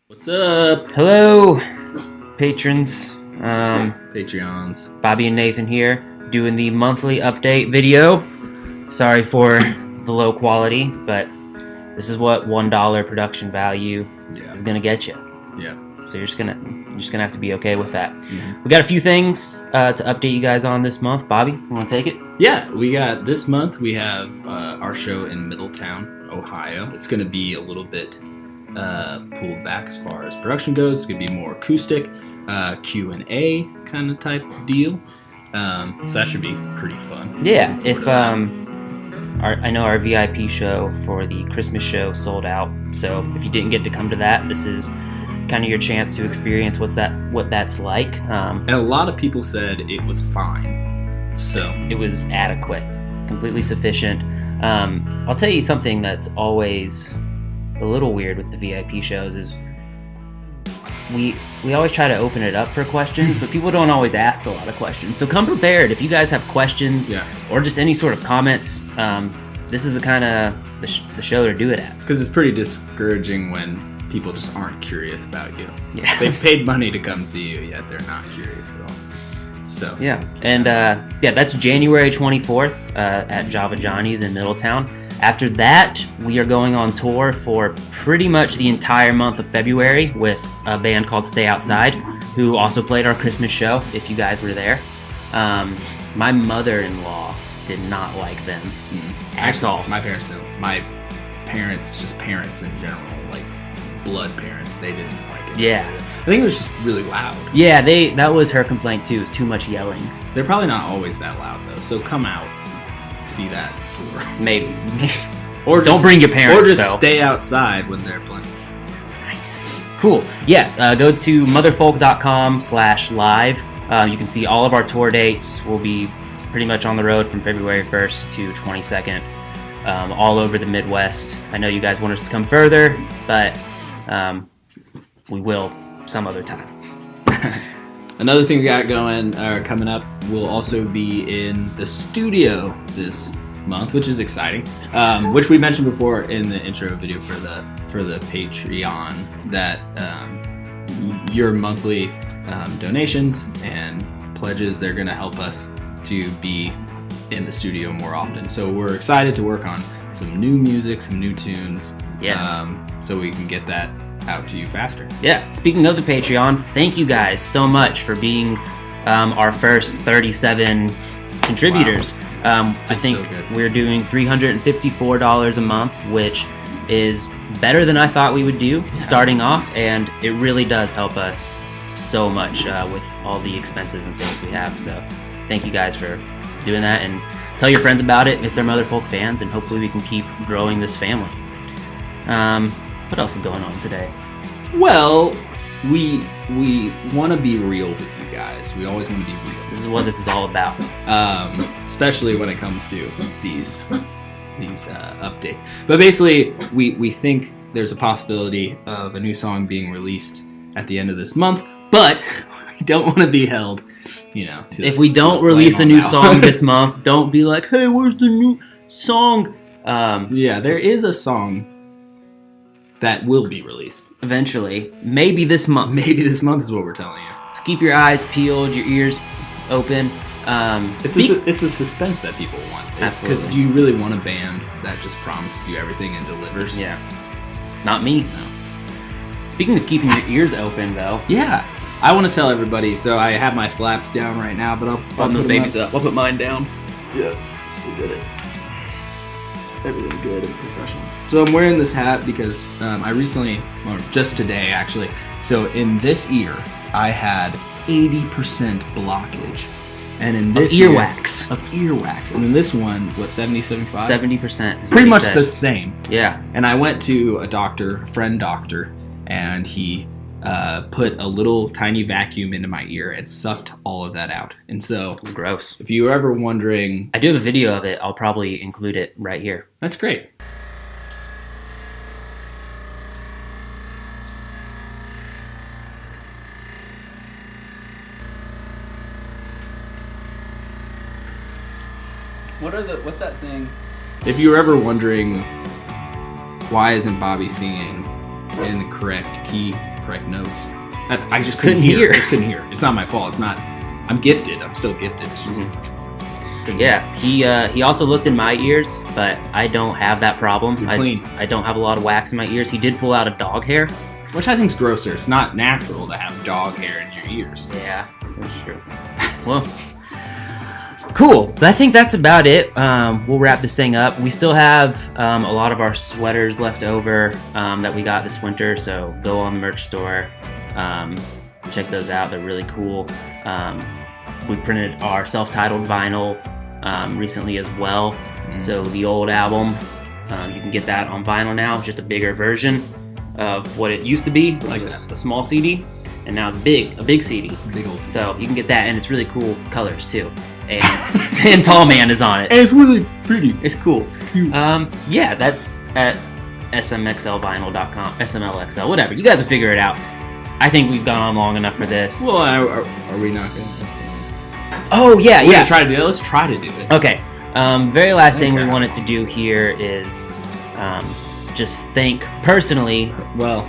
What's up? Hello, patrons. Patreons. Bobby and Nathan here, doing the monthly update video. Sorry for the low quality, but this is what $1 production value is gonna get you. Yeah. So you're just gonna have to be okay with that. Mm-hmm. We got a few things to update you guys on this month. Bobby, you want to take it? Yeah, we got this month. We have our show in Middletown, Ohio. It's gonna be a little bit pulled back as far as production goes. It's gonna be more acoustic, Q&A kind of type deal. So that should be pretty fun. Yeah. If I know our VIP show for the Christmas show sold out. So if you didn't get to come to that, this is kind of your chance to experience what that's like. And a lot of people said it was fine. So it was adequate, completely sufficient. I'll tell you something that's always a little weird with the VIP shows is we always try to open it up for questions, but people don't always ask a lot of questions. So come prepared. If you guys have questions or just any sort of comments, this is the kind of the show to do it at. Because it's pretty discouraging when people just aren't curious about you. Yeah. They've paid money to come see you, yet they're not curious at all. So yeah, and that's January 24th at Java Johnny's in Middletown. After that, we are going on tour for pretty much the entire month of February with a band called Stay Outside, who also played our Christmas show, if you guys were there. My mother-in-law did not like them at all. My parents don't. My parents, just parents in general, like blood parents, they didn't like it. Yeah. I think it was just really loud. Yeah, that was her complaint too, is too much yelling. They're probably not always that loud though, so come out, see that tour. Maybe. Or don't bring your parents, or just though. Stay outside when they're playing. Nice. Cool. Yeah, go to motherfolk.com/live. You can see all of our tour dates. We'll be pretty much on the road from February 1st to 22nd, all over the Midwest. I know you guys want us to come further, but we will some other time. Another thing we got coming up, we'll also be in the studio this month, which is exciting. Which we mentioned before in the intro video for the Patreon, that your monthly donations and pledges, they're going to help us to be in the studio more often. So we're excited to work on some new music, some new tunes. Yes. So we can get that out to you faster. Yeah. Speaking of the Patreon, thank you guys so much for being our first 37 contributors. Wow. I think we're doing $354 a month, which is better than I thought we would do starting off, and it really does help us so much with all the expenses and things we have. So thank you guys for doing that, and tell your friends about it if they're Motherfolk fans, and hopefully we can keep growing this family. What else is going on today? Well, we want to be real with you guys. We always want to be real. This is what this is all about. Especially when it comes to these updates. But basically, we think there's a possibility of a new song being released at the end of this month, but we don't want to be held, if we don't release a new song this month, don't be like, hey, where's the new song? Yeah, there is a song that will be released eventually. Maybe this month. Maybe this month is what we're telling you. Just keep your eyes peeled, your ears open. It's a suspense that people want. Absolutely. Because you really want a band that just promises you everything and delivers. Yeah. Not me. No. Speaking of keeping your ears open, though. Yeah. I want to tell everybody, so I have my flaps down right now, but I'll put those babies up. I'll put mine down. Yeah. Still did it. Everything good and professional. So I'm wearing this hat because I recently, or just today actually, so in this ear, I had 80% blockage. And in this earwax. Of earwax. And in this one, what, 70, 75? 70%. Pretty much the same. Yeah. And I went to a friend doctor, and he put a little tiny vacuum into my ear and sucked all of that out. And so, it's gross. If you were ever wondering, I do have a video of it. I'll probably include it right here. That's great. What's that thing? If you were ever wondering why isn't Bobby singing in the correct key correct notes. I just couldn't hear. I just couldn't hear. It's not my fault. It's not. I'm gifted. I'm still gifted. It's just. Yeah, he also looked in my ears, but I don't have that problem. You're clean. I don't have a lot of wax in my ears. He did pull out a dog hair, which I think is grosser. It's not natural to have dog hair in your ears. Yeah, that's true. Well, cool. But I think that's about it. We'll wrap this thing up. We still have a lot of our sweaters left over that we got this winter, so go on the merch store. Check those out. They're really cool. We printed our self-titled vinyl recently as well. So the old album, you can get that on vinyl now, just a bigger version of what it used to be, which is a small CD, and now it's a big CD. Big old CD. So you can get that, and it's really cool colors too. And Tall Man is on it. And it's really pretty. It's cool. It's cute. Yeah, that's at smxlvinyl.com, smlxl, whatever. You guys will figure it out. I think we've gone on long enough for this. Well, are we not going to? Oh, yeah. We're gonna try to do it. Let's try to do it. Okay. Very last thing we wanted to do here is just thank personally. Well,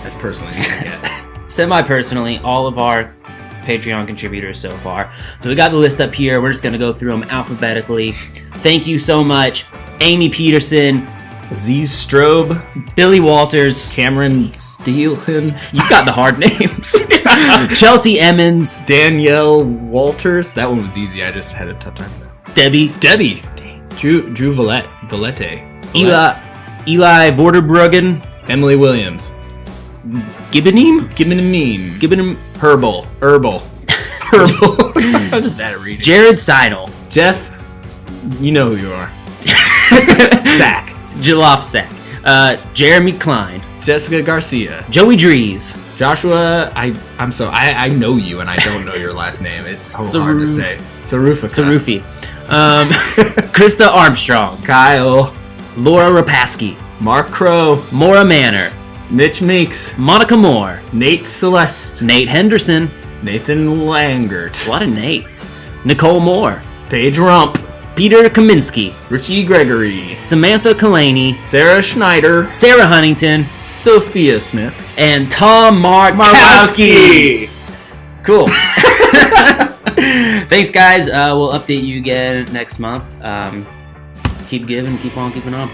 as personally as you get. Semi-personally, all of our Patreon contributors so far. So we got the list up here. We're just going to go through them alphabetically. Thank you so much. Amy Peterson, Aziz Strobe, Billy Walters, Cameron Steelhan. You got the hard names. Chelsea Emmons, Danielle Walters. That one was easy. I just had a tough time with that. Debbie. Dang. Drew Vallette. Eli Vorderbruggen, Emily Williams. Gibbeneem. Herbal. I'm just bad at reading. Jared Seidel. Jeff, you know who you are. Sack. Jalop Sack. Jeremy Klein. Jessica Garcia. Joey Dries. Joshua, I know you and I don't know your last name. It's so hard to say. Sarufi. Krista Armstrong. Kyle. Laura Rapaski. Mark Crow. Maura Manor. Mitch Meeks. Monica Moore. Nate Celeste. Nate Henderson. Nathan Langert. A lot of Nates. Nicole Moore. Paige Rump. Peter Kaminsky. Richie Gregory. Samantha Kalani. Sarah Schneider. Sarah Huntington. Sophia Smith. And Tom Markowski. Cool. Thanks, guys. We'll update you again next month. Keep giving, keep on keeping on.